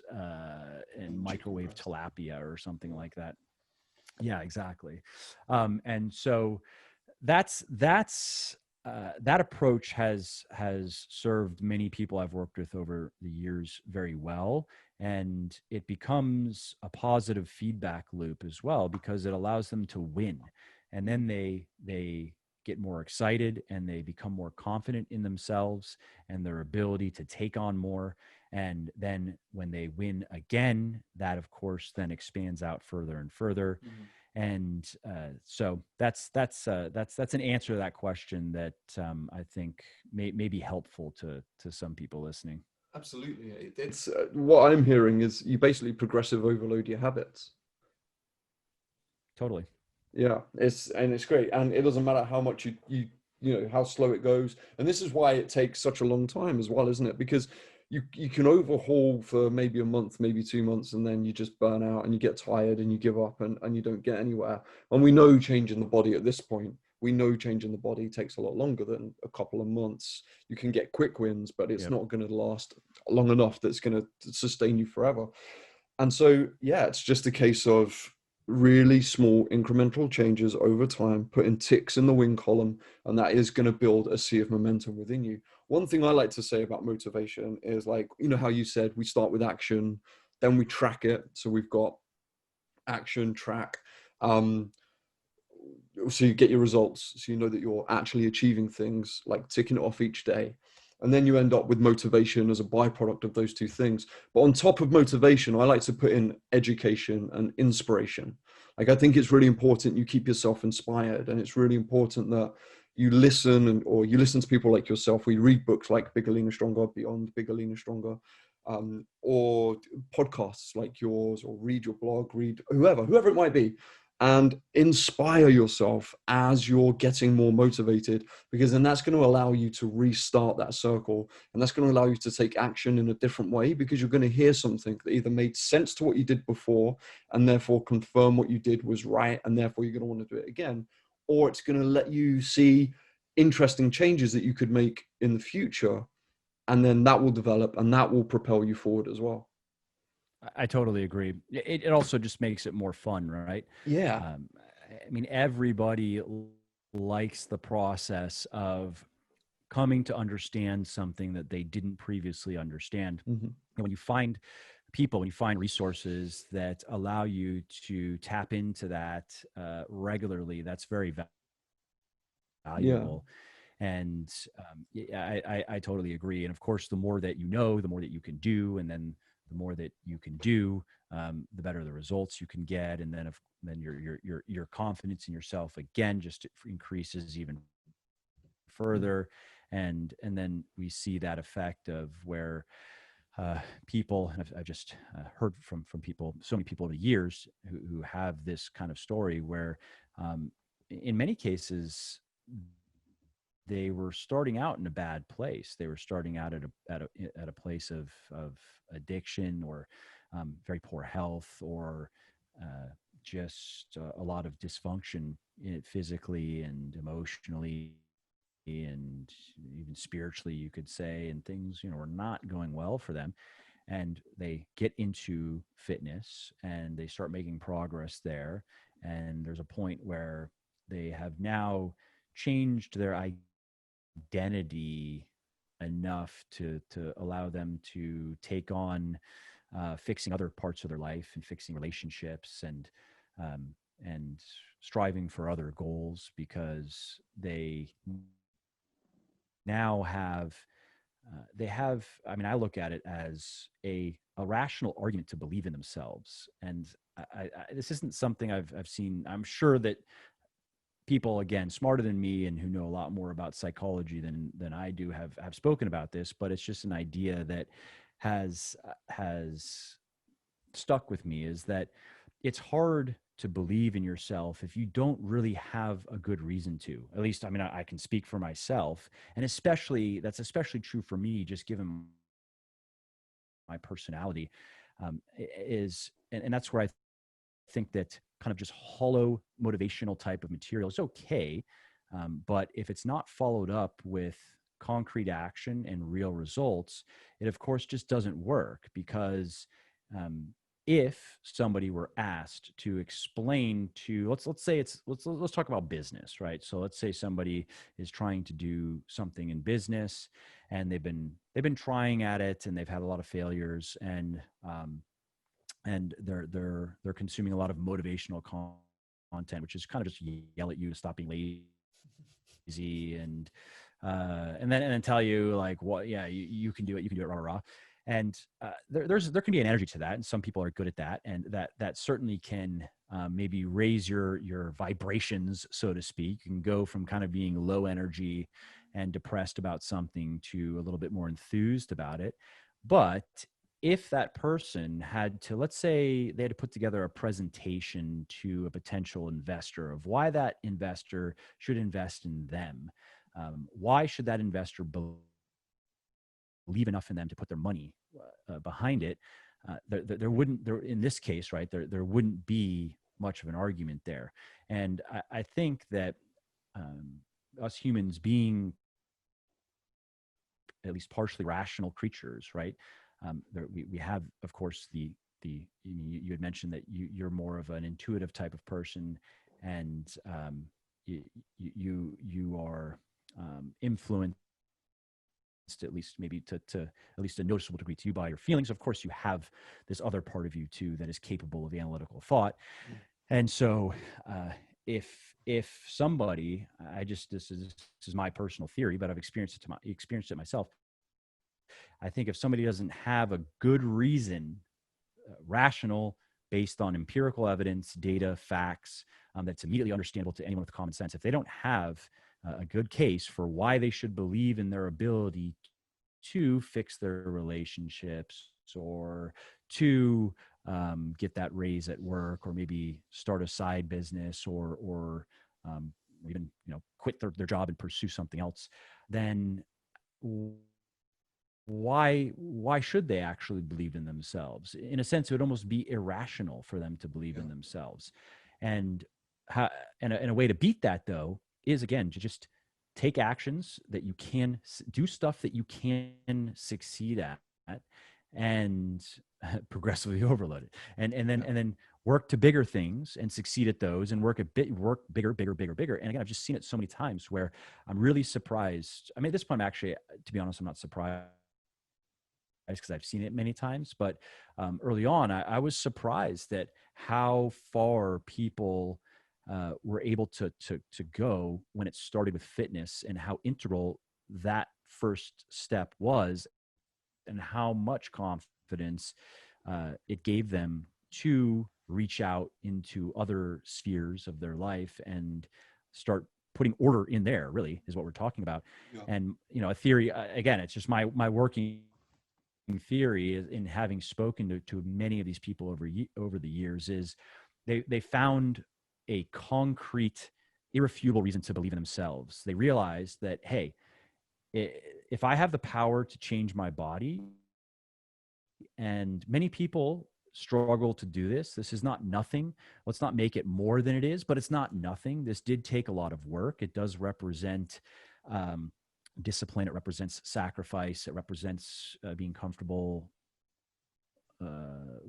microwave tilapia or something like that. Yeah, exactly. And so that approach has served many people I've worked with over the years very well, and it becomes a positive feedback loop as well, because it allows them to win, and then they get more excited and they become more confident in themselves and their ability to take on more. And then when they win again, that of course then expands out further and further. Mm-hmm. And so that's an answer to that question that I think may be helpful to some people listening. Absolutely. It's what I'm hearing is you basically progressive overload your habits. Totally. Yeah, it's great, and it doesn't matter how much you know how slow it goes, and this is why it takes such a long time as well, isn't it? Because you can overhaul for maybe a month, maybe 2 months, and then you just burn out and you get tired and you give up and you don't get anywhere. And we know changing the body at this point, we know changing the body takes a lot longer than a couple of months. You can get quick wins, but it's not going to last long enough that's going to sustain you forever. And so, yeah, it's just a case of really small incremental changes over time, putting ticks in the win column, and that is going to build a sea of momentum within you. One thing I like to say about motivation is, like, you know how you said we start with action, then we track it. So we've got action, track. So you get your results. So you know that you're actually achieving things, like ticking it off each day. And then you end up with motivation as a byproduct of those two things. But on top of motivation, I like to put in education and inspiration. Like, I think it's really important you keep yourself inspired, and it's really important that you listen, or you listen to people like yourself. We read books like Bigger, Leaner, Stronger, Beyond Bigger, Leaner, Stronger, or podcasts like yours, or read your blog, read whoever it might be, and inspire yourself as you're getting more motivated, because then that's going to allow you to restart that circle, and that's going to allow you to take action in a different way, because you're going to hear something that either made sense to what you did before and therefore confirm what you did was right, and therefore you're going to want to do it again, or it's going to let you see interesting changes that you could make in the future, and then that will develop and that will propel you forward as well. I totally agree. It also just makes it more fun, right? Yeah. Um, I mean, everybody likes the process of coming to understand something that they didn't previously understand. Mm-hmm. And when you find people, when you find resources that allow you to tap into that regularly, that's very Yeah. valuable. And yeah, I totally agree. And of course, the more that you know, the more that you can do, and then the more that you can do, the better the results you can get, and then your confidence in yourself again just increases even further, and then we see that effect of where people, and I've just heard from people, so many people over the years who have this kind of story where, in many cases, they were starting out in a bad place. They were starting out at a place of addiction, or very poor health, or just a lot of dysfunction physically and emotionally and even spiritually, you could say, and things, are not going well for them. And they get into fitness and they start making progress there. And there's a point where they have now changed their identity enough to allow them to take on fixing other parts of their life and fixing relationships, um, and striving for other goals, because they now have I mean, I look at it as a rational argument to believe in themselves. And this isn't something I've seen. I'm sure that people, again, smarter than me and who know a lot more about psychology than I do, have spoken about this, but it's just an idea that has stuck with me, is that it's hard to believe in yourself if you don't really have a good reason to. At least, I mean, I can speak for myself, and that's especially true for me, just given my personality. And that's where I think that kind of just hollow motivational type of material is okay, but if it's not followed up with concrete action and real results, it of course just doesn't work. Because if somebody were asked to explain to, let's say let's talk about business, right? So let's say somebody is trying to do something in business, and they've been trying at it, and they've had a lot of failures, and they're consuming a lot of motivational content, which is kind of just yell at you to stop being lazy, and then tell you like, what, yeah, you can do it, rah rah rah. And there can be an energy to that, and some people are good at that, and that certainly can maybe raise your vibrations, so to speak. You can go from kind of being low energy and depressed about something to a little bit more enthused about it. But if that person had to, let's say they had to put together a presentation to a potential investor of why that investor should invest in them, why should that investor believe enough in them to put their money behind it, there wouldn't, there in this case, right, there wouldn't be much of an argument there. And I think that us humans, being at least partially rational creatures, right? We have, of course, you had mentioned that you're more of an intuitive type of person, and you are influenced, at least maybe to at least a noticeable degree to you, by your feelings. Of course, you have this other part of you too that is capable of analytical thought. And so if somebody, this is my personal theory, but I've experienced it myself, I think if somebody doesn't have a good reason, rational, based on empirical evidence, data, facts, that's immediately understandable to anyone with common sense, if they don't have a good case for why they should believe in their ability to fix their relationships, or to get that raise at work, or maybe start a side business, or even quit their job and pursue something else, then why should they actually believe in themselves? In a sense, it would almost be irrational for them to believe in themselves. And and a way to beat that, though, is, again, to just take actions that you can do, stuff that you can succeed at, and progressively overload it, and then work to bigger things and succeed at those, and work bigger. And again, I've just seen it so many times where I'm really surprised. I mean, at this point, actually, to be honest, I'm not surprised, because I've seen it many times. But early on, I was surprised at how far people were able to go when it started with fitness, and how integral that first step was, and how much confidence it gave them to reach out into other spheres of their life and start putting order in there, really, is what we're talking about. Yeah. And, a theory, again, it's just my working theory, is, in having spoken to many of these people over the years, is they found a concrete, irrefutable reason to believe in themselves. They realized that, hey, if I have the power to change my body, and many people struggle to do this is not nothing. Let's not make it more than it is, but it's not nothing. This did take a lot of work. It does represent discipline. It represents sacrifice. It represents being comfortable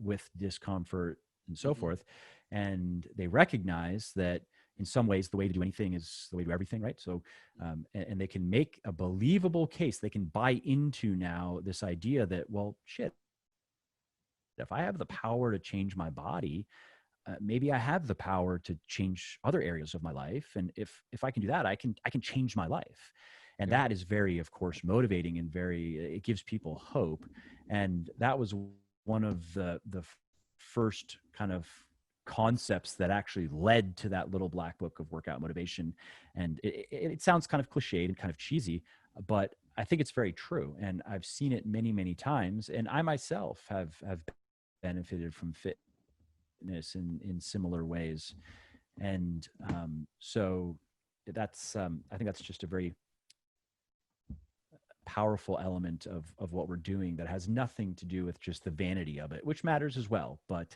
with discomfort, and so forth. And they recognize that in some ways, the way to do anything is the way to do everything, right? So, and they can make a believable case. They can buy into now this idea that, well, shit, if I have the power to change my body, maybe I have the power to change other areas of my life. And if I can do that, I can change my life. And that is very, of course, motivating, and it gives people hope. And that was one of the first kind of concepts that actually led to that little black book of workout motivation. And it sounds kind of cliched and kind of cheesy, but I think it's very true. And I've seen it many, many times. And I myself have benefited from fitness in similar ways. And so that's, I think that's just a very powerful element of what we're doing, that has nothing to do with just the vanity of it, which matters as well. But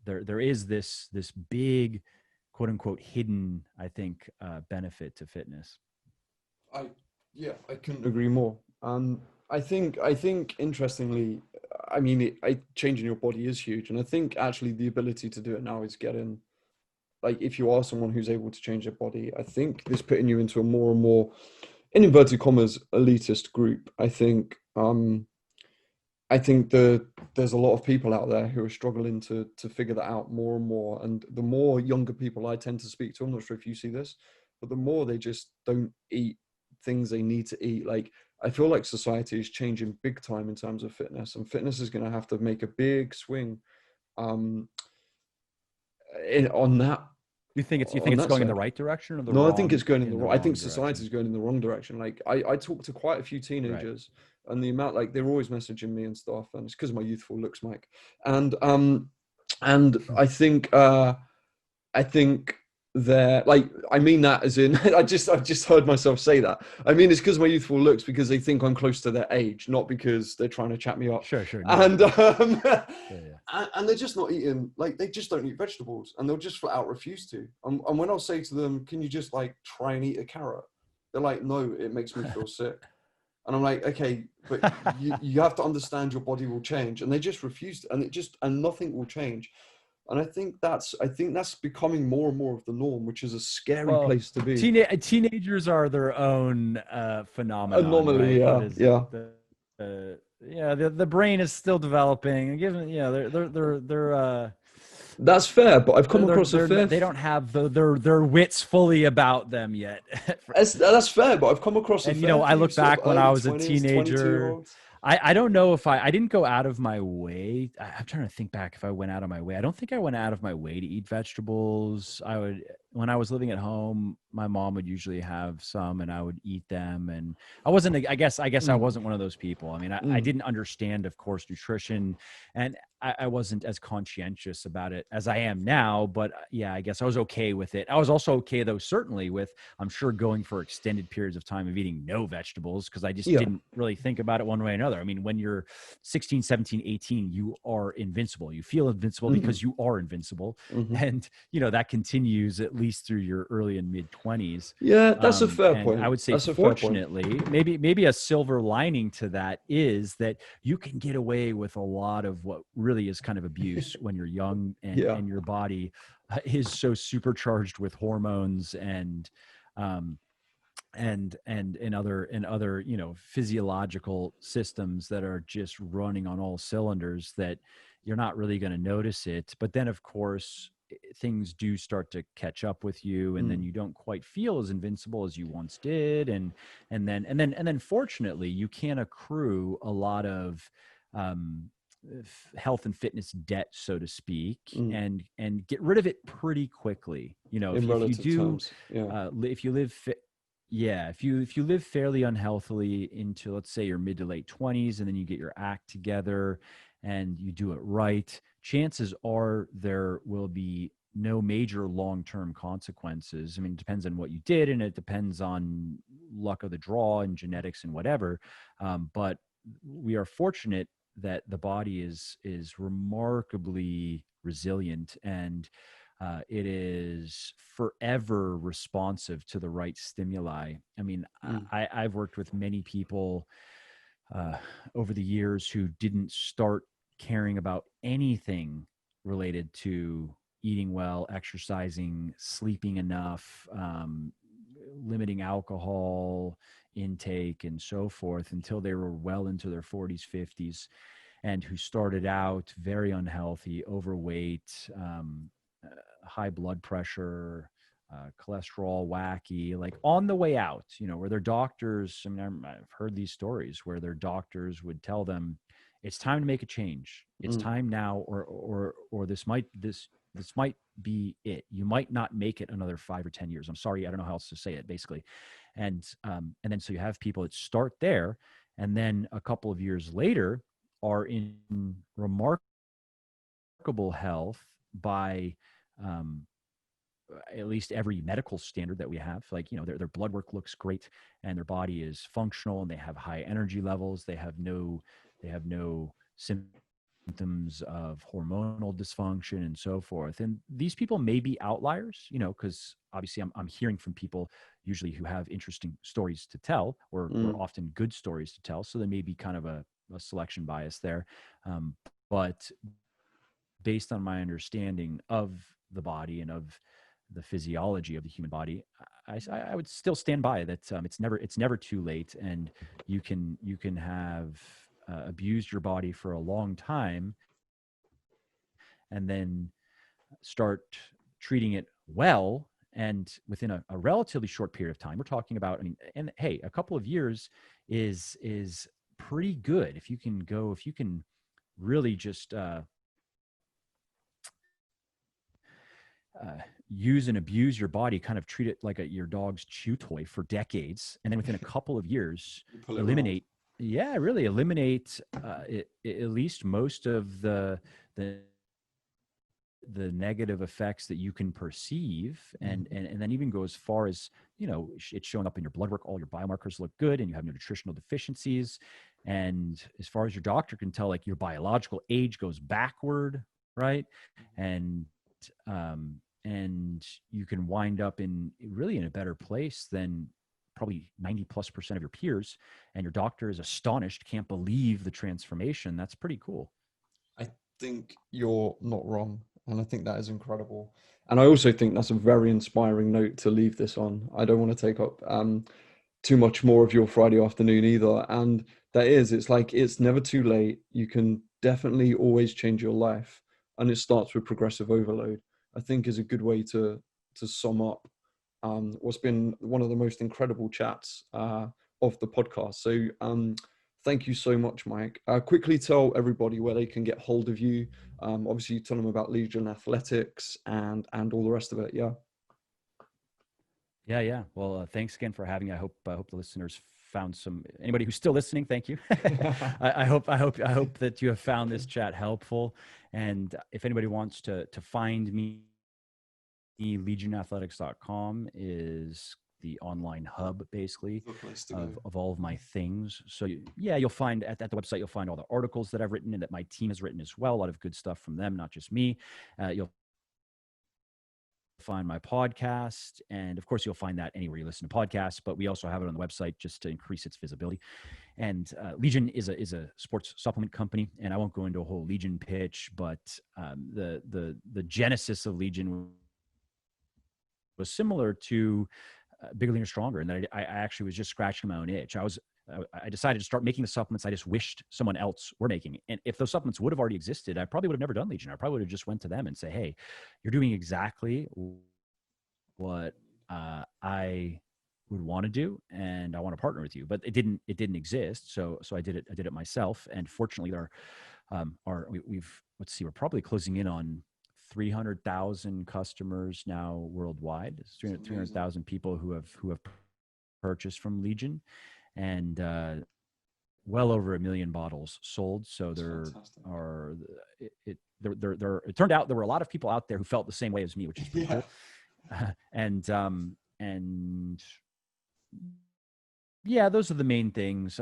there is this big, quote unquote, hidden, I think, benefit to fitness. I couldn't agree more. I think interestingly, I mean, changing your body is huge. And I think actually the ability to do it now is getting, like, if you are someone who's able to change their body, I think this putting you into a more and more, in inverted commas, elitist group. I think there's a lot of people out there who are struggling to figure that out more and more. And the more younger people I tend to speak to, I'm not sure if you see this, but the more they just don't eat things they need to eat. Like, I feel like society is changing big time in terms of fitness, and fitness is going to have to make a big swing on that. You think it's going in the right direction, or the wrong? No, I think it's going in the wrong. I think society is going in the wrong direction. Like, I talk to quite a few teenagers, right, and the amount, like, they're always messaging me and stuff, and it's because of my youthful looks, Mike. And I think they're like, I mean that as in, I've just heard myself say that. I mean, it's because of my youthful looks, because they think I'm close to their age, not because they're trying to chat me up. Sure. No. And and they're just not eating, like, they just don't eat vegetables, and they'll just flat out refuse to. And when I'll say to them, can you just, like, try and eat a carrot? They're like, no, it makes me feel sick. And I'm like, okay, but you have to understand your body will change. And they just refuse, and nothing will change. And I think that's becoming more and more of the norm, which is a scary place to be. Teenagers are their own phenomenon. Anomaly, right? Yeah. The brain is still developing. Given, they're. That's fair, but I've come across a fair. They don't have their wits fully about them yet. That's fair, but I've come across. And I look back when I was a teenager. I don't know if I didn't go out of my way. I'm trying to think back if I went out of my way. I don't think I went out of my way to eat vegetables. I would, when I was living at home, my mom would usually have some and I would eat them. And I wasn't, I guess I Mm, wasn't one of those people. I mean, I mm, didn't understand, of course, nutrition, and I wasn't as conscientious about it as I am now, but yeah, I guess I was okay with it. I was also okay though, certainly with, I'm sure, going for extended periods of time of eating no vegetables, because I just yeah. didn't really think about it one way or another. I mean, when you're 16, 17, 18, you are invincible. You feel invincible Hmm. because you are invincible. Hmm. And, that continues at least through your early and mid 20s. Yeah, that's a fair And I point. would say, That's a fair point. fortunately, maybe a silver lining to that is that you can get away with a lot of what really is kind of abuse when you're young, and Yeah. and your body is so supercharged with hormones um, and other physiological systems that are just running on all cylinders, that you're not really going to notice it. But then, of course, things do start to catch up with you, and then Mm, you don't quite feel as invincible as you once did. And then fortunately, you can accrue a lot of um health and fitness debt, so to speak, mm. and get rid of it pretty quickly. In If you relative do, terms, yeah. if you live yeah, if you live fairly unhealthily into, let's say, your mid to late 20s, and then you get your act together and you do it right, chances are there will be no major long-term consequences. I mean, it depends on what you did, and it depends on luck of the draw and genetics and whatever. But we are fortunate that the body is remarkably resilient, and it is forever responsive to the right stimuli. I mean, Mm, I've worked with many people uh, over the years who didn't start caring about anything related to eating well, exercising, sleeping enough, limiting alcohol intake, and so forth, until they were well into their 40s, 50s, and who started out very unhealthy, overweight, high blood pressure, cholesterol wacky, like on the way out, where their doctors, I mean, I've heard these stories where their doctors would tell them, it's time to make a change. It's mm, time now, or this might be it. You might not make it another 5 or 10 years. I'm sorry, I don't know how else to say it, basically. And then so you have people that start there, and then a couple of years later are in remarkable health by um, at least every medical standard that we have. Like, their blood work looks great, and their body is functional, and they have high energy levels. They have no symptoms of hormonal dysfunction and so forth. And these people may be outliers, because obviously I'm hearing from people usually who have interesting stories to tell, or mm. often good stories to tell. So there may be kind of a selection bias there. But based on my understanding of the body and of the physiology of the human body, I would still stand by that. It's never too late, and you can have abused your body for a long time, and then start treating it well. And within a relatively short period of time, we're talking about, I mean, and hey, a couple of years is pretty good. If you can really just uh, use and abuse your body, kind of treat it like your dog's chew toy for decades, and then within a couple of years, You pull it around. eliminate, yeah, really eliminate at least most of the the negative effects that you can perceive, and, Mhm. and and then even go as far as, it's showing up in your blood work, all your biomarkers look good, and you have no nutritional deficiencies. And as far as your doctor can tell, like, your biological age goes backward, right? And um and you can wind up in a better place than probably 90+% of your peers, and your doctor is astonished, can't believe the transformation. That's pretty cool. I think you're not wrong, and I think that is incredible. And I also think that's a very inspiring note to leave this on. I don't want to take up too much more of your Friday afternoon either. And it's like it's never too late. You can definitely always change your life, and it starts with progressive overload. I think is a good way to sum up what's been one of the most incredible chats of the podcast. So Thank you so much, Mike. Quickly tell everybody where they can get hold of you. Obviously, tell them about Legion Athletics and all the rest of it. Yeah. Yeah. Well, thanks again for having me. I hope the listeners found some. Anybody who's still listening, thank you. I hope that you have found this chat helpful. And if anybody wants to find me, legionathletics.com is the online hub basically of all of my things. So you'll find at the website, you'll find all the articles that I've written and that my team has written as well. A lot of good stuff from them, not just me. You'll find my podcast, and of course you'll find that anywhere you listen to podcasts, but we also have it on the website just to increase its visibility. And Legion is a sports supplement company, and I won't go into a whole Legion pitch, but the genesis of Legion was similar to Bigger Leaner Stronger, and that I actually was just scratching my own itch. I decided to start making the supplements I just wished someone else were making. And if those supplements would have already existed, I probably would have never done Legion. I probably would have just went to them and say, hey, you're doing exactly what I would want to do, and I want to partner with you. But it didn't exist. So I did it myself. And fortunately let's see, we're probably closing in on 300,000 customers now worldwide. It's 300,000 people who have purchased from Legion, and well over 1 million bottles sold. So it turned out there were a lot of people out there who felt the same way as me, which is pretty cool. And yeah, those are the main things.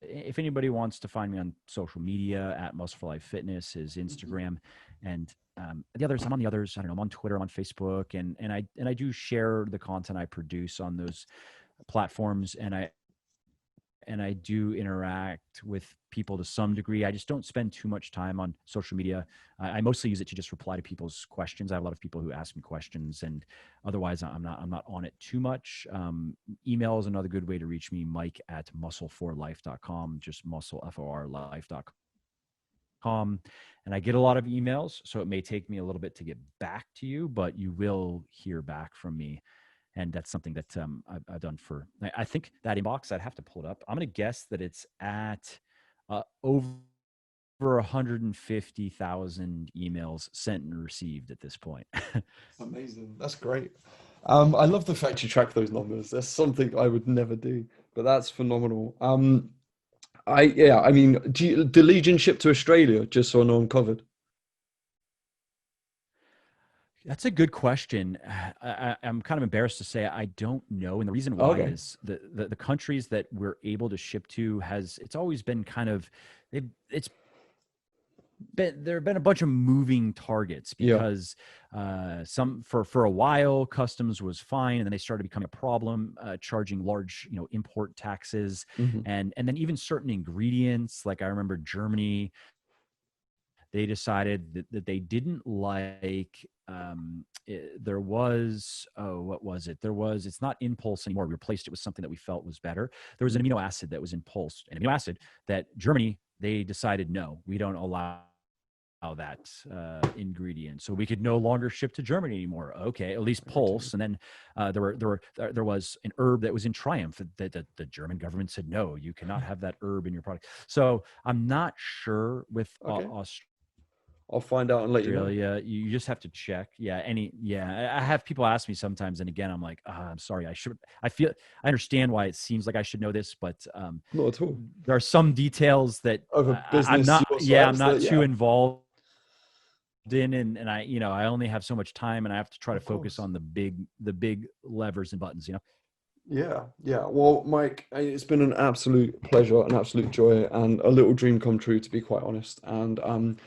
If anybody wants to find me on social media, at Muscle for Life Fitness is Instagram, and the others, I'm on the others. I don't know, I'm on Twitter, I'm on Facebook, and I do share the content I produce on those platforms, and I do interact with people to some degree. I just don't spend too much time on social media. I mostly use it to just reply to people's questions. I have a lot of people who ask me questions, and otherwise I'm not on it too much. Email is another good way to reach me, mike@muscle4life.com, just muscle, FOR, life.com. And I get a lot of emails, so it may take me a little bit to get back to you, but you will hear back from me. And that's something that I've done for, I think that inbox, I'd have to pull it up. I'm going to guess that it's at over 150,000 emails sent and received at this point. Amazing. That's great. I love the fact you track those numbers. That's something I would never do, but that's phenomenal. I mean, do Legion ship to Australia, just so I know I'm covered? That's a good question. I'm kind of embarrassed to say I don't know, and the reason why is the countries that we're able to ship to it's always been kind of there have been a bunch of moving targets because for a while customs was fine, and then they started becoming a problem, charging large import taxes, and then even certain ingredients, like I remember Germany. They decided that they didn't like, there was, what was it? It's not Impulse anymore. We replaced it with something that we felt was better. There was an amino acid that was Impulse, an amino acid that Germany, they decided, no, we don't allow that ingredient, so we could no longer ship to Germany anymore. Okay, at least Pulse. And then there was an herb that was in Triumph that the German government said, no, you cannot have that herb in your product. So I'm not sure with Australia. I'll find out and let you know. You just have to check. I have people ask me sometimes, and again, I'm like, I'm sorry. I understand why it seems like I should know this, but not at all. There are some details that I'm not too involved in, and I only have so much time, and I have to try to focus on the big levers and buttons. Yeah. Well, Mike, it's been an absolute pleasure, an absolute joy, and a little dream come true, to be quite honest. And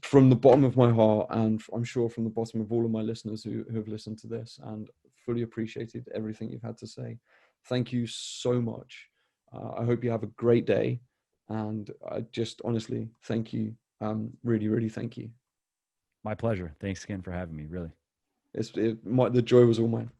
from the bottom of my heart, and I'm sure from the bottom of all of my listeners who have listened to this and fully appreciated everything you've had to say, thank you so much. I hope you have a great day, and I just honestly thank you. Really, really thank you. My pleasure. Thanks again for having me. Really, the joy was all mine.